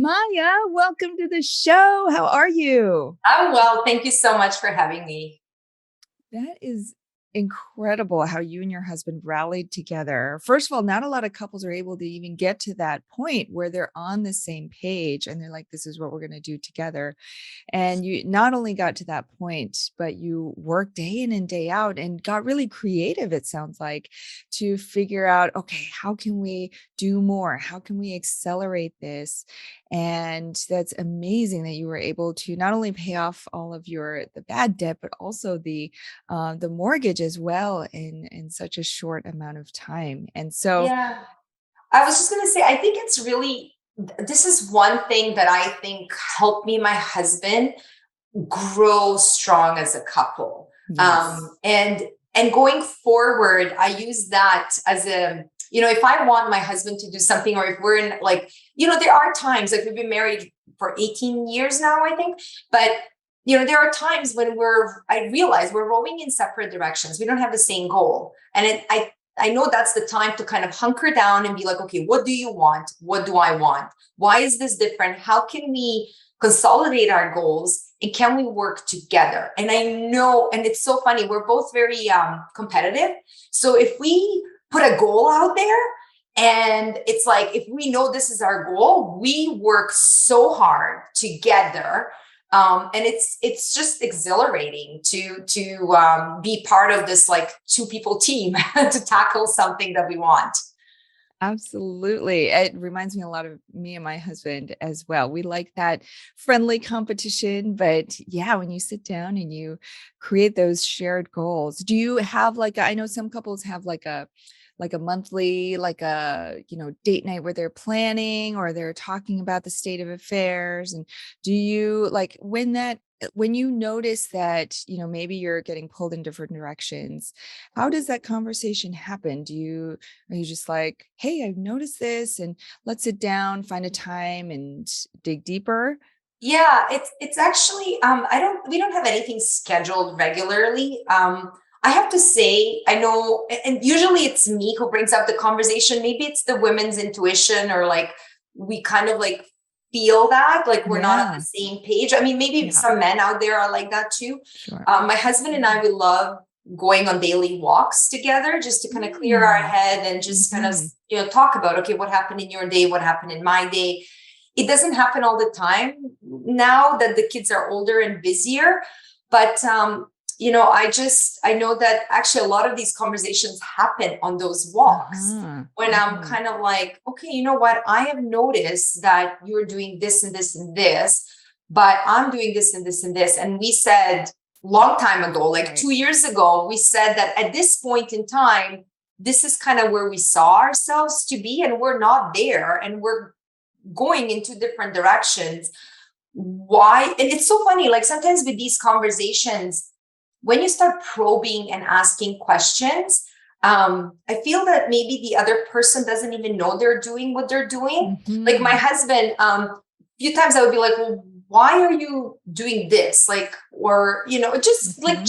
Maya, welcome to the show. How are you? I'm well. Thank you so much for having me. That is incredible how you and your husband rallied together. First of all, not a lot of couples are able to even get to that point where they're on the same page and they're like, this is what we're going to do together. And you not only got to that point, but you worked day in and day out and got really creative, it sounds like, to figure out, okay, how can we do more? How can we accelerate this? And that's amazing that you were able to not only pay off all of the bad debt, but also the mortgage as well in such a short amount of time. And so, Yeah. I was just going to say, I think this is one thing that I think helped me and my husband grow strong as a couple. yes. And going forward, I use that as if I want my husband to do something, or if we're in there are times like we've been married for 18 years now, I think, but there are times when I realize we're rowing in separate directions. We don't have the same goal. I know that's the time to kind of hunker down and be like, okay, what do you want? What do I want? Why is this different? How can we consolidate our goals, and can we work together? And I know, and it's so funny, we're both very competitive. So if we put a goal out there, and it's like, if we know this is our goal, we work so hard together. And it's just exhilarating to be part of this like two people team to tackle something that we want. Absolutely. It reminds me a lot of me and my husband as well. We like that friendly competition, but yeah, when you sit down and you create those shared goals, do you have I know some couples have like a monthly, date night where they're planning or they're talking about the state of affairs. And do you when you notice that, maybe you're getting pulled in different directions, how does that conversation happen? Are you just like, hey, I've noticed this and let's sit down, find a time and dig deeper? Yeah, it's actually I don't we don't have anything scheduled regularly. I have to say, I know, and usually it's me who brings up the conversation. Maybe it's the women's intuition, or like we kind of like feel that like we're not on the Yeah. same page. I mean, maybe Yeah. some men out there are like that too. Sure. My husband and I, we love going on daily walks together just to kind of clear our Mm. head and just kind of Mhm. talk about, okay, what happened in your day, what happened in my day. It doesn't happen all the time now that the kids are older and busier, but I know that actually a lot of these conversations happen on those walks Uh-huh. when I'm Uh-huh. kind of like, okay, you know what, I have noticed that you're doing this and this and this, but I'm doing this and this and this. And we said long time ago, like Right. 2 years ago, we said that at this point in time, this is kind of where we saw ourselves to be, and we're not there, and we're going into different directions. Why? And it's so funny, like sometimes with these conversations, when you start probing and asking questions, I feel that maybe the other person doesn't even know they're doing what they're doing. Like my Mhm. husband, a few times I would be like, well, why are you doing this? Like, or, just like Mhm.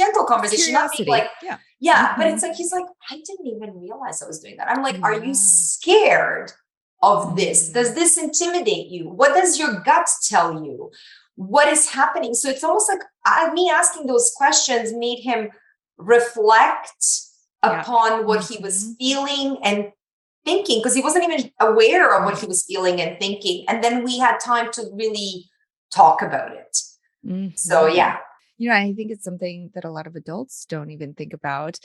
gentle conversation, not being Curiosity. like, Yeah. yeah, but Mhm. it's like, he's like, I didn't even realize I was doing that. I'm like, are you Yeah. scared of this? Does Mm. this intimidate you? What does your gut tell you? What is happening? So it's almost like me asking those questions made him reflect Yeah. upon what he was Mhm. feeling and thinking, because he wasn't even aware of what Right. he was feeling and thinking. And then we had time to really talk about it. So, Mhm. yeah. I think it's something that a lot of adults don't even think about,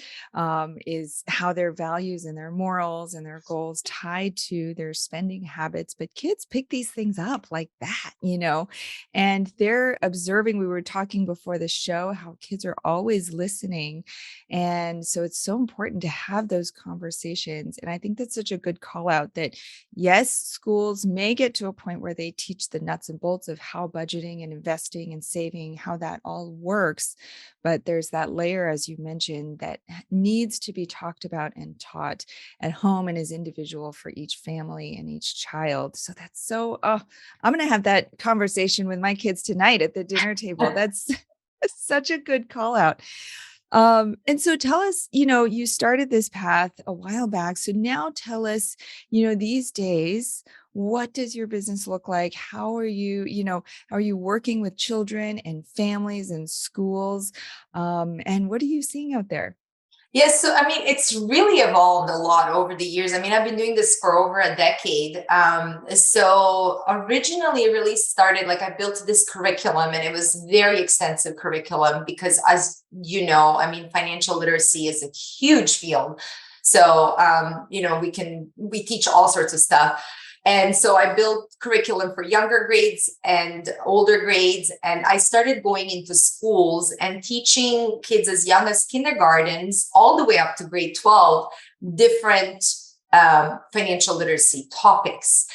is how their values and their morals and their goals tie to their spending habits. But kids pick these things up like that, and they're observing. We were talking before the show how kids are always listening. And so it's so important to have those conversations. And I think that's such a good call out that yes, schools may get to a point where they teach the nuts and bolts of how budgeting and investing and saving, how that all works. But there's that layer, as you mentioned, that needs to be talked about and taught at home and is individual for each family and each child. So I'm going to have that conversation with my kids tonight at the dinner table. That's such a good call out. And so tell us, you started this path a while back. So now tell us, these days, what does your business look like? How are you, are you working with children and families and schools? And what are you seeing out there? Yes, so I mean, it's really evolved a lot over the years. I mean, I've been doing this for over a decade. So originally, it really started like I built this curriculum, and it was very extensive curriculum because, as you know, I mean, financial literacy is a huge field. So, we teach all sorts of stuff. And so I built curriculum for younger grades and older grades. And I started going into schools and teaching kids as young as kindergartens all the way up to grade 12, different financial literacy topics.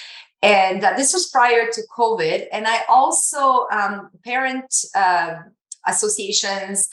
And this was prior to COVID. And I also, parent associations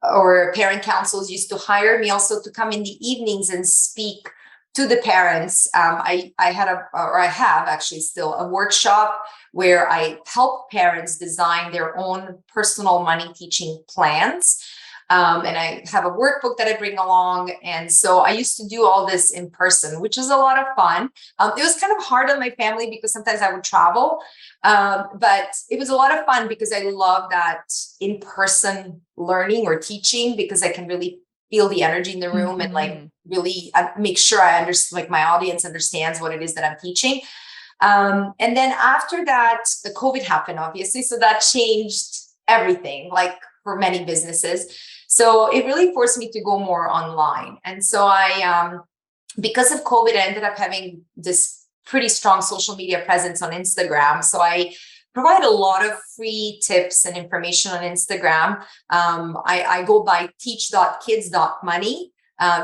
or parent councils used to hire me also to come in the evenings and speak to the parents. I have actually still a workshop where I help parents design their own personal money teaching plans. And I have a workbook that I bring along. And so I used to do all this in person, which was a lot of fun. It was kind of hard on my family because sometimes I would travel. But it was a lot of fun because I love that in-person learning or teaching because I can really feel the energy in the room and like Mhm. really make sure I understand, like my audience understands what it is that I'm teaching. And then after that, the COVID happened, obviously. So that changed everything, like for many businesses. So it really forced me to go more online. And so because of COVID, I ended up having this pretty strong social media presence on Instagram. So I provide a lot of free tips and information on Instagram. I go by teach.kids.money.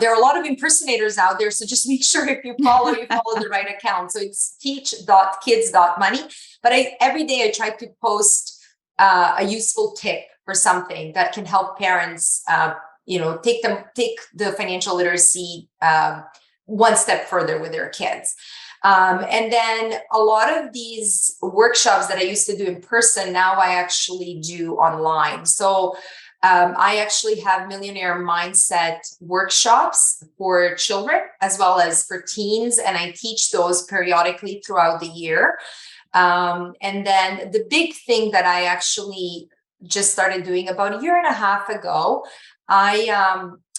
There are a lot of impersonators out there, so just make sure if you follow the right account. So it's teach.kids.money. But every day I try to post a useful tip for something that can help parents, take the financial literacy one step further with their kids. And then a lot of these workshops that I used to do in person, now I actually do online. So I actually have Millionaire Mindset workshops for children as well as for teens, and I teach those periodically throughout the year. And then the big thing that I actually just started doing about a year and a half ago, I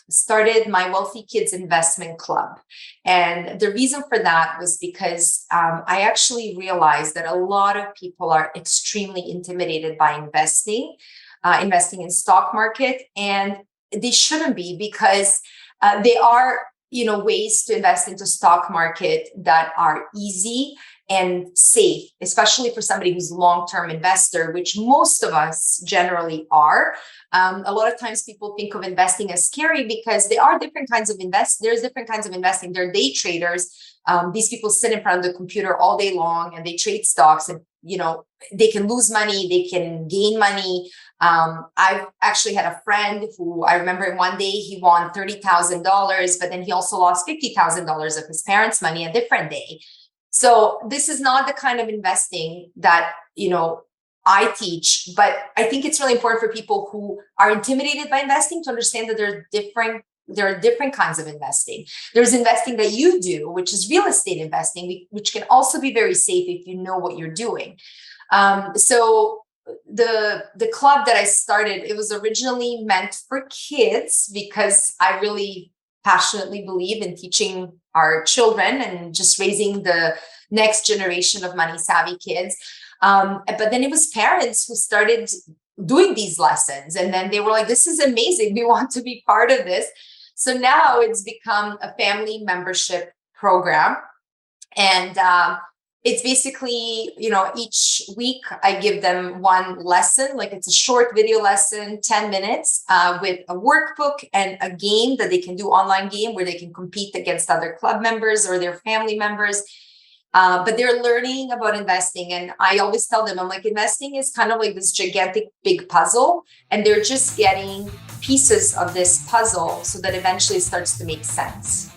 started my Wealthy Kids Investment Club. And the reason for that was because I actually realized that a lot of people are extremely intimidated by investing in stock market, and they shouldn't be because they are, ways to invest into stock market that are easy and safe, especially for somebody who's a long-term investor, which most of us generally are. A lot of times people think of investing as scary because there are different kinds of there's different kinds of investing. There are day traders. These people sit in front of the computer all day long and they trade stocks, and they can lose money, they can gain money. I've actually had a friend who I remember one day he won $30,000, but then he also lost $50,000 of his parents' money a different day. So this is not the kind of investing that, I teach, but I think it's really important for people who are intimidated by investing to understand that there are different kinds of investing. There's investing that you do, which is real estate investing, which can also be very safe if you know what you're doing. So the club that I started, it was originally meant for kids because I really passionately believe in teaching our children and just raising the next generation of money savvy kids. But then it was parents who started doing these lessons. And then they were like, this is amazing. We want to be part of this. So now it's become a family membership program. And it's basically, each week I give them one lesson, like it's a short video lesson, 10 minutes with a workbook and a game that they can do, online game where they can compete against other club members or their family members. But they're learning about investing. And I always tell them, I'm like, investing is kind of like this gigantic big puzzle. And they're just getting pieces of this puzzle so that eventually it starts to make sense.